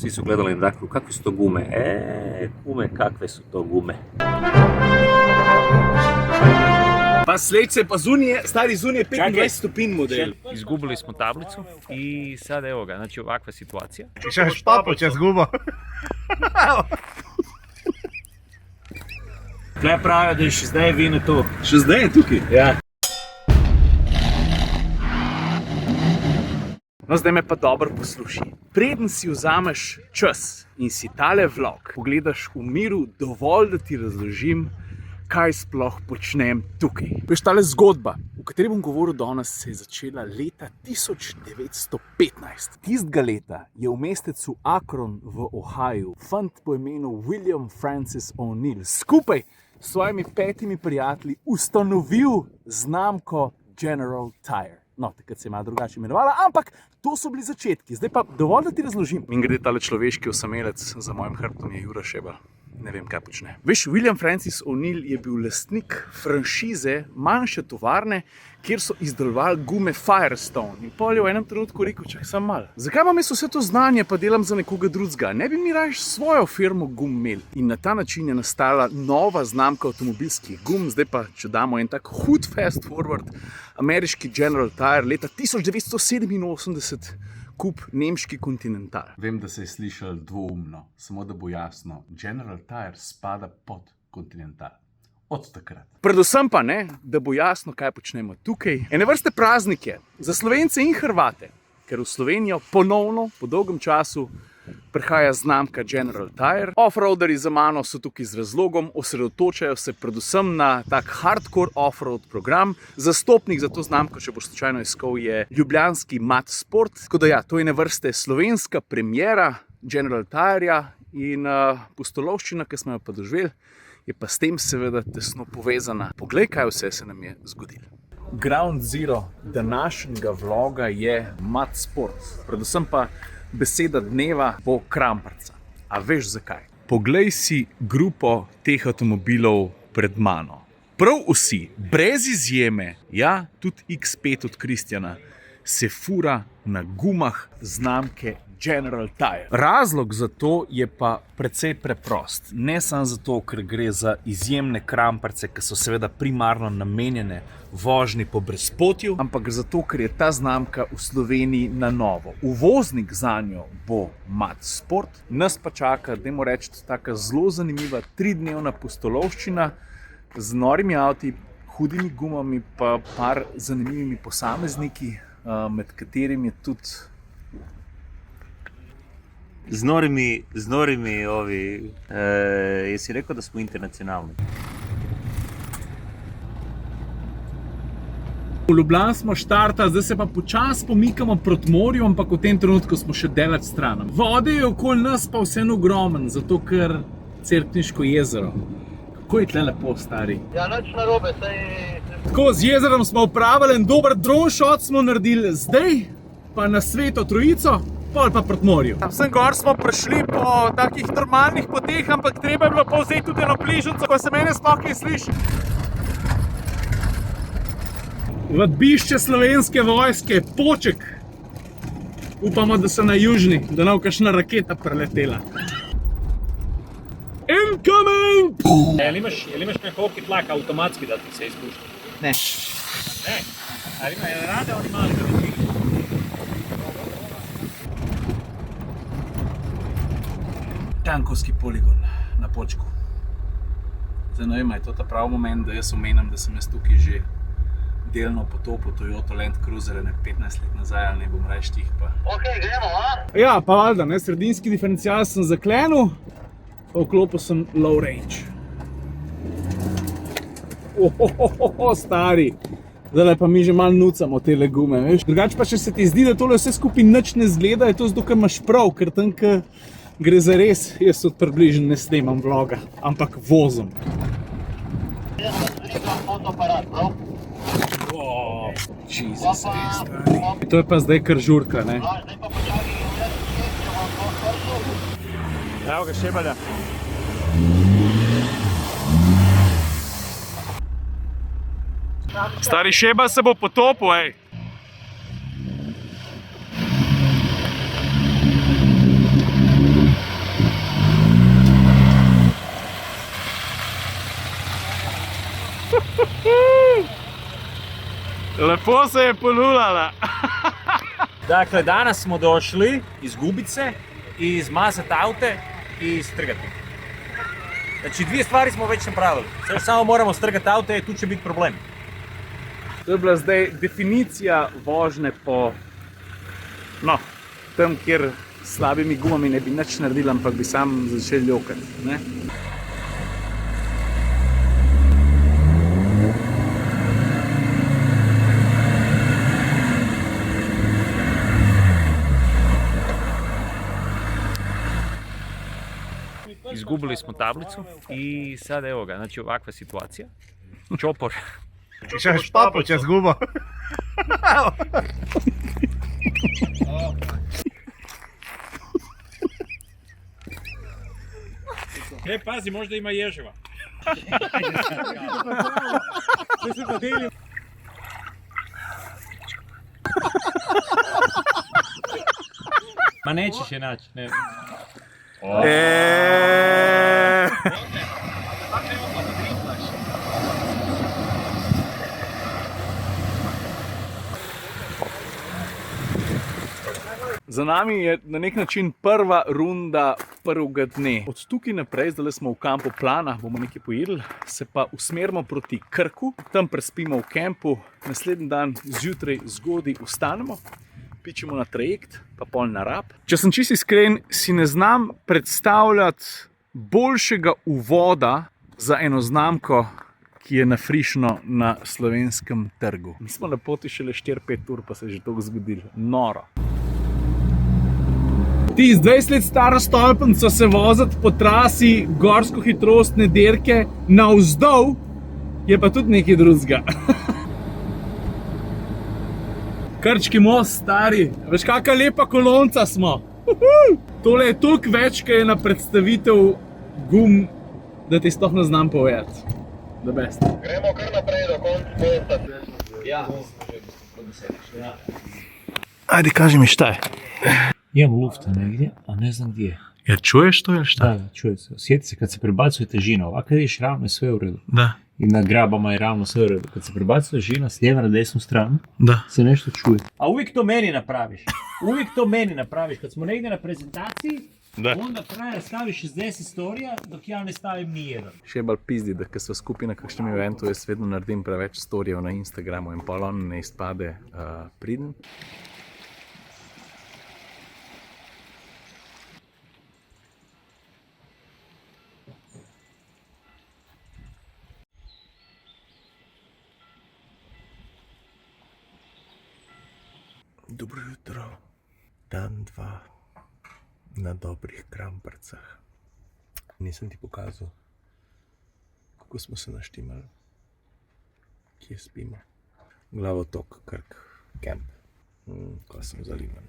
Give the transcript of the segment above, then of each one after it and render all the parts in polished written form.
Svi su gledali na rekli, kakve su to gume? Kume, kakve su to gume? Pa sljedeće, pa stari Zun je 25 stopinj model. Izgubili smo tablicu i sad evo ga, znači ovakva situacija. Še špapo, če zgubo. Tle pravijo, da je še zdaj vino to. Še zdaj je tukaj? Ja. No, zdaj me pa dobro poslušaj. Preden si vzameš čas in si tale vlog pogledaš v miru, dovolj, da ti razložim, kaj sploh počnem tukaj. Veš, tale zgodba, o kateri bom govoril danes, se je začela leta 1915. Tistega leta je v mestecu Akron v Ohaju fant po imenu William Francis O'Neill skupaj s svojimi 5 prijatelji ustanovil znamko General Tire. No, takrat se je malo drugače imenovala, ampak to so bili začetki. Zdaj pa dovolj, da ti razložim. In gre tale človeški osamelec za mojim hrbtom je Jura Šebelj. Ne vem, kaj počne. Veš, William Francis O'Neill je bil lastnik franšize manjše tovarne, kjer so izdelovali gume Firestone. In pol je v enem trenutku rekel, čakaj sam malo. Zakaj imam jaz vse to znanje, pa delam za nekoga drugega? Ne bi mi raje svojo firmo gum imeli. In na ta način je nastala nova znamka avtomobilskih gum. Zdaj pa, če damo en tak hud fast forward, ameriški General Tire leta 1987 kup nemški Continental. Vem, da se je slišal dvoumno, samo da bo jasno. General Tire spada pod Continental. Od takrat. Predvsem pa ne, da bo jasno, kaj počnemo tukaj. Ene vrste praznike za Slovence in Hrvate, ker v Slovenijo ponovno, po dolgem času, prihaja znamka General Tire. Offroaderi za mano so tukaj z razlogom, osredotočajo se predvsem na tak hardcore offroad program. Zastopnik za to znamko, če boš slučajno iskal, je ljubljanski Mat Sport. Tako da ja, to je ene vrste slovenska premiera General Tireja in pustolovščina, ki smo jo pa doživeli, je pa s tem seveda tesno povezana. Poglej, kaj vse se nam je zgodilo. Ground zero današnjega vloga je Mat Sport. Predvsem pa beseda dneva bo Kramparca. A veš zakaj? Poglej si grupo teh avtomobilov pred mano. Prav vsi, brez izjeme, ja, tudi X5 od Kristjana, se fura na gumah znamke General Tire. Razlog za to je pa precej preprost. Ne samo zato, ker gre za izjemne kramparce, ki so seveda primarno namenjene vožnji po brezpotju, ampak zato, ker je ta znamka v Sloveniji na novo. Uvoznik zanjo bo Mat Sport. Nas pa čaka, dajmo reči, taka zelo zanimiva 3-dnevna pustolovščina z norimi avti, hudimi gumami, pa par zanimivimi posamezniki, med katerimi je tudi Z norimi ovi, jesi rekel, da smo internacionalni? V Ljubljani smo štartali, zdaj se pa počasi pomikamo proti morju, ampak v tem trenutku smo še daleč stran. Vode je okoli nas pa vseeno ogromen, zato ker Cerkniško jezero. Kako je tle lepo, stari? Ja, nič narobe, saj... Tako, z jezerom smo upravili en dober drone shot smo naredili zdaj, pa na Sveto Trojico, pol pa proti morju. Vsem gor smo prišli po takih normalnih poteh, ampak treba je bilo povzeti tudi eno pližnico, ko se mene sploh kaj sliši. Vadbišče Slovenske vojske, Poček. Upamo, da so na južni, da nav kakšna raketa preletela. Incoming! Jel imaš nekog tlak avtomatski, da ti se izpušta? Ne. Ne? Ali ima rade oni mali ventili? Tankovski poligon na Počku. Zdaj ne vem, je to ta pravi moment, da jaz omenim, da sem jaz tukaj že delno potopil Toyota Land Cruiser 15 let nazaj, ali ne bom reči tih pa. Ok, gremo, a? Ja, pa valjda, ne, sredinski diferencial sem zaklenil, pa vklopil sem low range. Stari. Zdaj pa mi že malo nucamo tele gume, veš. Drugače pa, če se ti zdi, da tole vse skupaj nič ne zgleda, je to zato, ker imaš prav, ker tam, ker gre za res, jaz od približno ne snemam vloga, ampak vozim. Jaz sem zrigal fotoaparat, prav? Jesus, stari. To je pa zdaj kar žurka, ne? Zdaj pa počakaj, jaz če vam to pršel. Evo ga Šebelja. Stari Šebelj se bo potopil, ej. To se je polulala. Dakle, danas smo došli izgubiti se, izmazati aute i strgati. Znači, dvije stvari smo već napravili. Sad samo moramo strgati aute i tu će biti problem. To je bila zdaj definicija vožnje po, no, tam, kjer s slabimi gumami ne bi nič naredili, ampak bi sam začel jokati, ne? Izgubili smo tablicu i sad evo ga, znači ovakva situacija. Čopor. Češ papo, če zgubo. Pazi, možda ima ježeva. Ma nećeš je naći, ne. Za nami je na nek način prva runda prvega dne. Od tukaj naprej, zdaj smo v kampu Plana, bomo nekaj pojedli, se pa usmerimo proti Krku, tam prespimo v kampu, naslednji dan zjutraj zgodaj vstanemo, pičemo na trajekt, pa pol na Rab. Če sem čisto iskren, si ne znam predstavljati boljšega uvoda za eno znamko, ki je nafrišno na slovenskem trgu. Mi smo na poti šele 4-5 ur, pa se je že toliko zgodilo. Noro. Ti z 20 let staro stolpnico se voziti po trasi gorsko-hitrostne dirke navzdol, je pa tudi nekaj drugega. Krčki most, stari. Veš, kakšna lepa kolonca smo. Tole je toliko več, kaj je na predstavitev gum, da ti sploh ne znam povedati. The best. Gremo kar naprej do konca. Ja. Ajde, kaži mi šta je. Imam lufta negdje, a ne znam gdje. Jel čuješ to ili šta? Da, čuje se. Osjeti se kad se prebacuje težina. Ovako ideš ravno i sve u redu. Da. I na grabama je ravno sve u redu. Kad se prebacuje težina s lijeva na desnu stranu, Da. se nešto čuje. A uvijek to meni napraviš. Uvijek to meni napraviš. Kad smo negdje na prezentaciji, Da. onda frajer stavi 60 storija, dok ja ne stavim ni jedan. Še je bolj pizdi, da ko sva skupaj na kakšnem eventu, jaz vedno naredim preveč storijev na Instagramu in pol on ne izpade priden. Dobro jutro. Dan 2 na dobrih kramparcah. Nisem ti pokazal, kako smo se naštimali, kje spimo. Glavotok, Krk, kamp. Ko sem zalivan.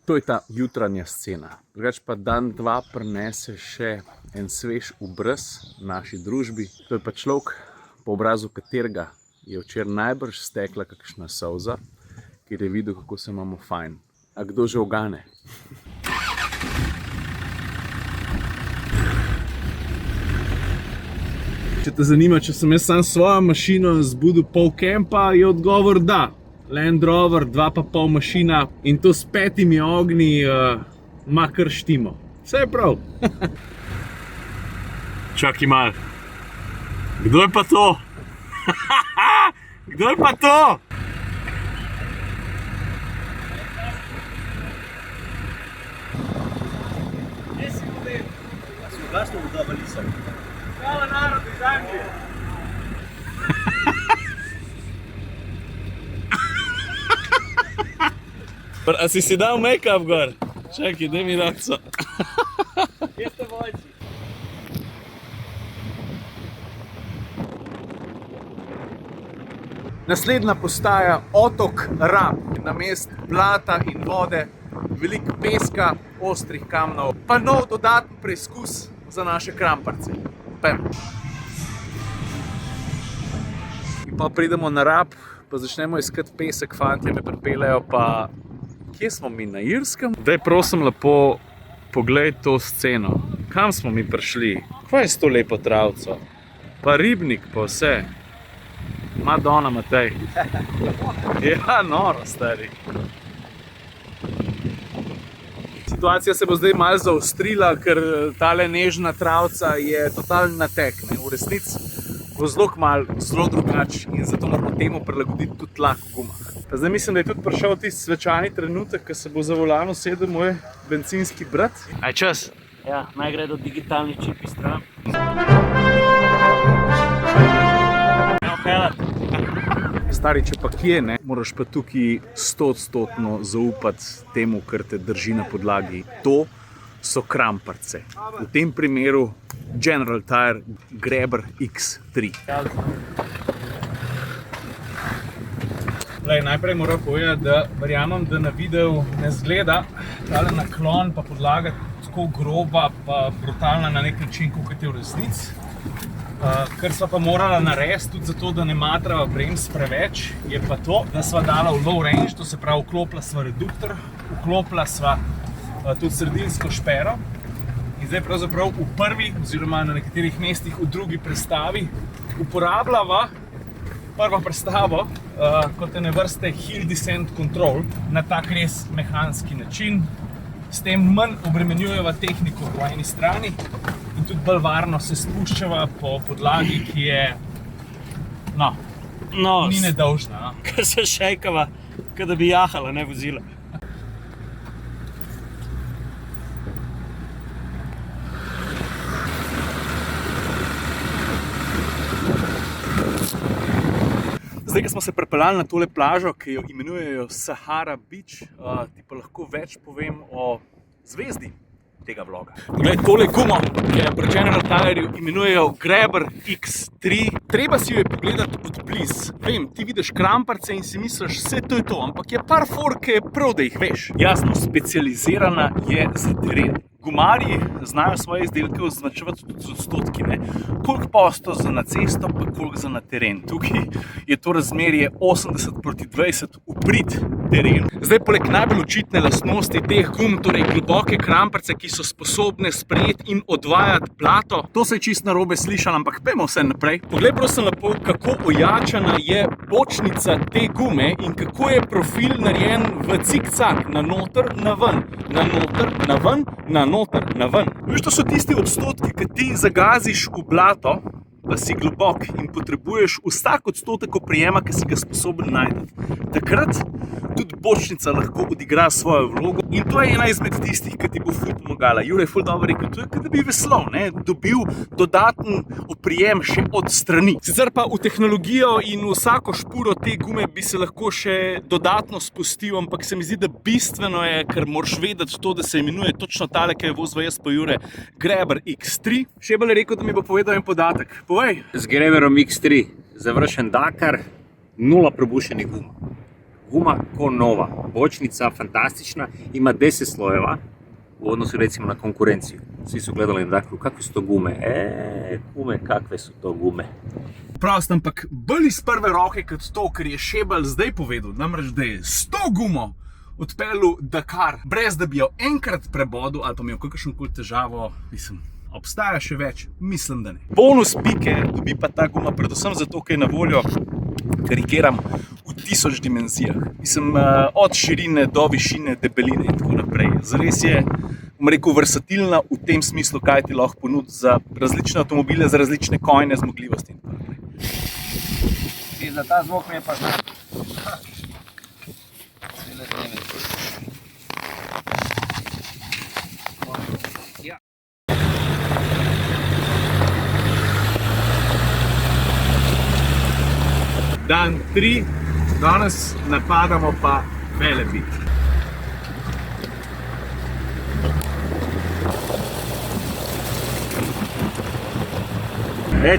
To je ta jutranja scena. Drugač pa dan 2 prinese še en svež obraz naši družbi. To je pa človek, po obrazu katerega je včeraj najbrž stekla kakšna solza, ker je videl, kako se imamo fajn. A kdo že ugane? Če te zanima, če sem jaz sam svojo mašino zbudil pol kampa, je odgovor da. Land Rover, 2,5 mašina in to s 5 ognji ma kar štimo. Vse je prav. Čakaj mal. Kdo je pa to? Kdo je pa to? Hvala narod iz Anglije. A si dal make-up gor? Čakaj, daj mi rokco. Kje ste vojci? Naslednja postaja otok Rab. Namesto blata in vode, veliko peska, ostrih kamnov, pa nov dodaten preizkus za naše kramparce. Pejmo. In pa pridemo na Rab, pa začnemo iskati pesek, fantje me pripeljejo pa... Kje smo mi, na Irskem? Daj prosim lepo Poglej to sceno. Kam smo mi prišli? Kaj je s to lepo travco? Pa ribnik, pa vse. Madonna, Matej. Ja, noro, stari. Situacija se bo zdaj malo zaostrila, ker tale nežna travca je totalni natek. V resnici bo zelo kmalu zelo drugače in zato moramo temu prilagoditi tudi tlak v gumah. Pa zdaj mislim, da je tudi prišel tisti svečani trenutek, ko se bo za volan usedel moj bencinski brat. Aj čas? Ja, naj gre do digitalnih čipi stran. Stari, če pa kje, ne, moraš pa tukaj 100% zaupati temu, kar te drži na podlagi. To so kramparce. V tem primeru General Tire Grabber X3. Najprej moram povedati, da verjamem, da na videu ne zgleda tale naklon pa podlaga tako groba pa brutalna na nek način, kot je v resnici. Kar sva pa morala narediti tudi zato, da ne matrava bremz preveč, je pa to, da sva dala v low range, to se pravi vklopila sva reduktor, vklopila sva tudi sredinsko špero in zdaj pravzaprav v prvi oziroma na nekaterih mestih v drugi prestavi uporabljava prvo prestavo kot ene vrste hill descent control na tak res mehanski način. S tem manj obremenjujeva tehniko po eni strani in tudi bolj varno se spuščava po podlagi, ki je, ni nedolžna. Ker se šejkava, kot da bi jahala, ne vozila. Zdaj, ko smo se pripeljali na tole plažo, ki jo imenujejo Sahara Beach, ti pa lahko več povem o zvezdi tega vloga. Poglej, tole gumo, ki je pri General Tireju imenujejo Grabber X3. Treba si jo je pogledati od blizu. Vem, ti vidiš kramparce in si misliš, vse to je to, ampak je par for, ki je prav, da jih veš. Jasno, specializirana je za teren. Gumarji znajo svoje izdelke označevati tudi z odstotki, ne? Koliko posto za na cesto, pa koliko za na teren. Tukaj je to razmerje 80:20 v prid terenu. Zdaj, poleg najbolj očitne lastnosti teh gum, torej globoke kramparce, ki so sposobne sprejeti in odvajati blato, to se je čisto narobe slišalo, ampak pojmo vse naprej. Poglej prosim lepo, kako ojačana je bočnica te gume in kako je profil narejen v cikcak, na noter, na ven, na noter, na ven, na noter, na ven. Veš, to so tisti odstotki, ki ti zagaziš v blato, pa si globok in potrebuješ vsak odstotek oprijema, ki si ga sposoben najti. Takrat tudi bočnica lahko odigra svojo vlogo in to je ena izmed tistih, ki ti bo ful pomagala. Jure je ful dobro rekel, to je, kot da bi veslal, ne? Dobil dodaten oprijem še od strani. Sicer pa v tehnologijo in v vsako špuro te gume bi se lahko še dodatno spustil, ampak se mi zdi, da bistveno je, ker moraš vedeti to, da se imenuje točno tale, ki je vozil jaz pa Jure, Grabber X3. Šebel je rekel, da mi bo povedal en podatek. Povej. Z Grabberom X3 završen Dakar, 0 prebušenih gum. Guma ko nova, bočnica fantastična, ima 10 slojeva v odnosu recimo na konkurenciju. Svi su gledali na Dakaru, kakve su to gume? Gume, kakve su to gume? Prav sem, ampak bolj iz prve roke kot to, ker je Šebel zdaj povedal, namreč da je 100 gumo odpeljal Dakar, brez da bi jo enkrat prebodel ali pa imel kakršnokoli težavo, obstaja še več? Mislim, da ne. Bonus pike dobi pa ta guma predvsem zato, ker je na voljo, karikiram, v 1000 dimenzijah. Od širine do višine, debeline in tako naprej. Zares je, bom rekel, versatilna v tem smislu, kaj ti lahko ponudi za različne avtomobile, za različne kojne zmogljivosti in tako naprej. In za ta zvok mi je pa znak. Dan 3, danes napadamo pa Velebit.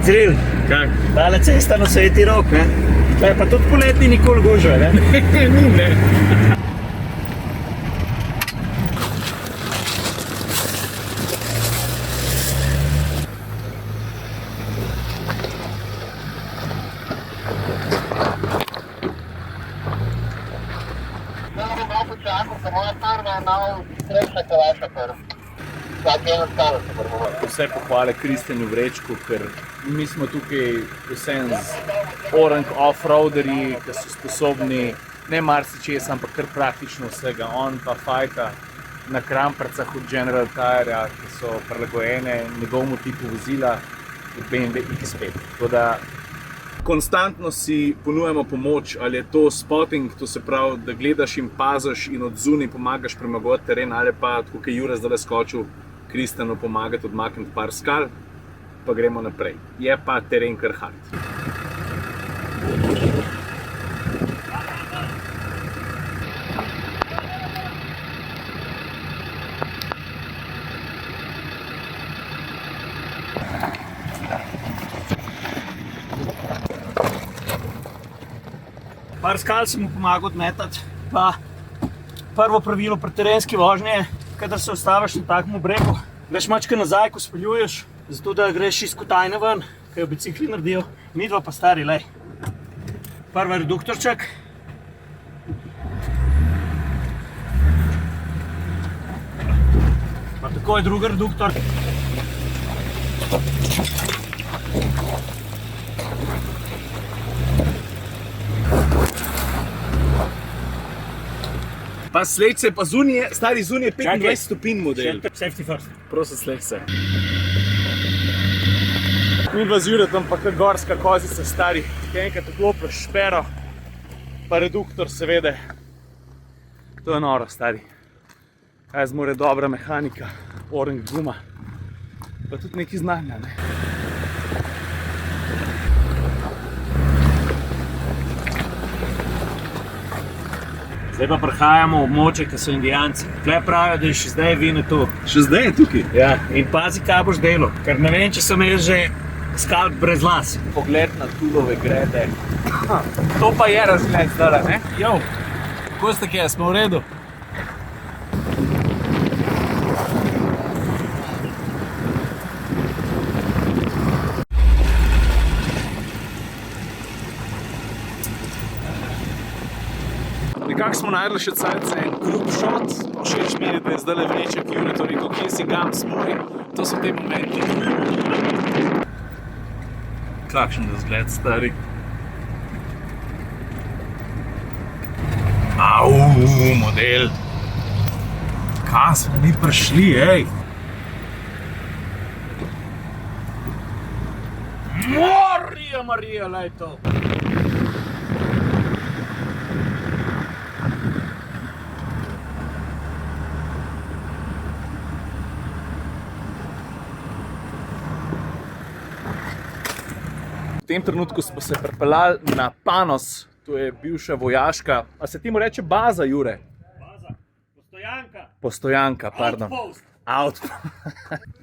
Ciril, Kaj? tale cesta na Sveti Rok, ne? Tle pa tudi poleti nikoli gužve, ne? Ne. Malo počakam, ker moja prva je malo strešna, kot vaša prva. Zadnje ostalo se moramo vrniti. Vse pohvale Kristjanu Vrečku, ker mi smo tukaj vsem z orang off-roaderji, ki so sposobni ne marsičesa, ampak kar praktično vsega. On pa fajta na kramprcah od General Tire, ki so prilagojene njegovemu tipu vozila v BMW X5. Tako da konstantno si ponujamo pomoč, ali je to spotting, to se pravi, da gledaš in paziš in od zunaj pomagaš premagovati teren, ali pa, tako kot je Jure zdaj skočil, Kristjanu pomagati odmakniti par skal, pa gremo naprej. Je pa teren kar hard. Par skal sem mu pomagal odmetati, pa prvo pravilo pri terenski vožnji je, kadar se ustaviš na takem bregu, greš mačke nazaj, ko speljuješ, zato da greš iz kotajne ven, kaj v bicikli naredijo, midva pa stari, lej. Prvi reduktorček. Pa tako je drugi reduktor. Pa sled se, pa zunije, stari zunije 25 Čakaj. stopinj model. Safety first. Prosim, sled se. Midva z Juretom pa kar gorska kozica, stari. Kaj enkrat odklopiš špero, pa reduktor seveda. To je noro, stari. Kaj zmore dobra mehanika, orang guma, pa tudi nekaj znanja, ne? Zdaj pa prihajamo v območje, ki so Indijanci. Tle pravijo, da je še zdaj vino tu. Še zdaj je tukaj. Ja, in pazi, kaj boš delal, ker ne vem, če sem jaz že skalp brez las. Pogled na Tulove grede. To pa je razgled zdaj, ne? Jo, kako ste kje, smo v redu? Nekako smo najdli še cajt za en group shot, všeč mi je, da je zdajle Vreček Jure to rekel, kje si gam smori, to so te momenti. Kakšen razgled, stari. Au, model. Kam smo mi prišli, ej? Marija, lej to. V tem trenutku smo se pripeljali na Panos, to je bivša vojaška, a se temu reče baza, Jure? Baza, postojanka. Postojanka, pardon. Outpost. Outpost.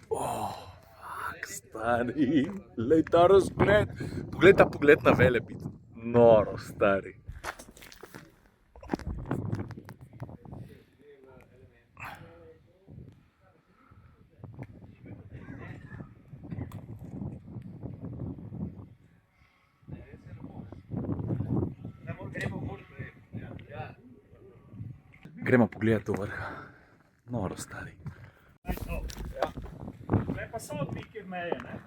Fuck, stari, lej ta razgled. Poglej ta pogled na Velebit. Noro, stari. Gremo pogledati v vrh. Noro, stari. Ne pa so pike meje, ne?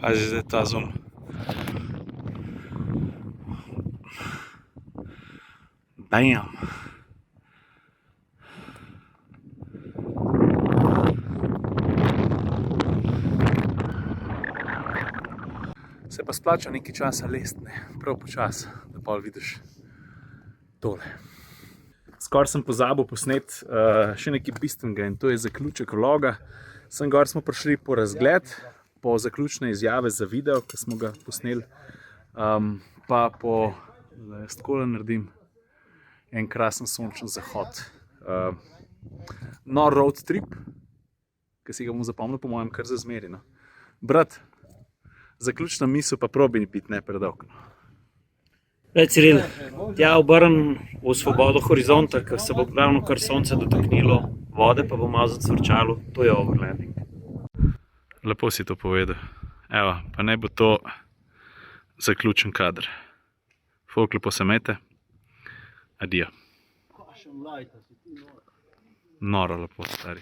Pazi zdaj ta zoom. Bam! Se pa splača nekaj časa lest, ne? Prav počas, da pol vidiš tole. Skoraj sem pozabil posnet še nekaj bistvenega in to je zaključek vloga. Sem gor smo prišli po razgled, po zaključne izjave za video, ki smo ga posneli, pa po, da jaz takole naredim, en krasen sončen zahod. Nor road trip, ki si ga bom zapomnil po mojem kar za zmeri, no. Brat, zaključna misel pa probi biti ne predolg. Ciril, tja obrn v svobodo horizonta, ker se bo ravno kar sonce dotaknilo vode, pa bo malo zacvrčalo, to je overlanding. Lepo si to povedal. Evo, pa naj bo to zaključen kader. Folk lepo se mete. Adijo. Noro lepo, stari.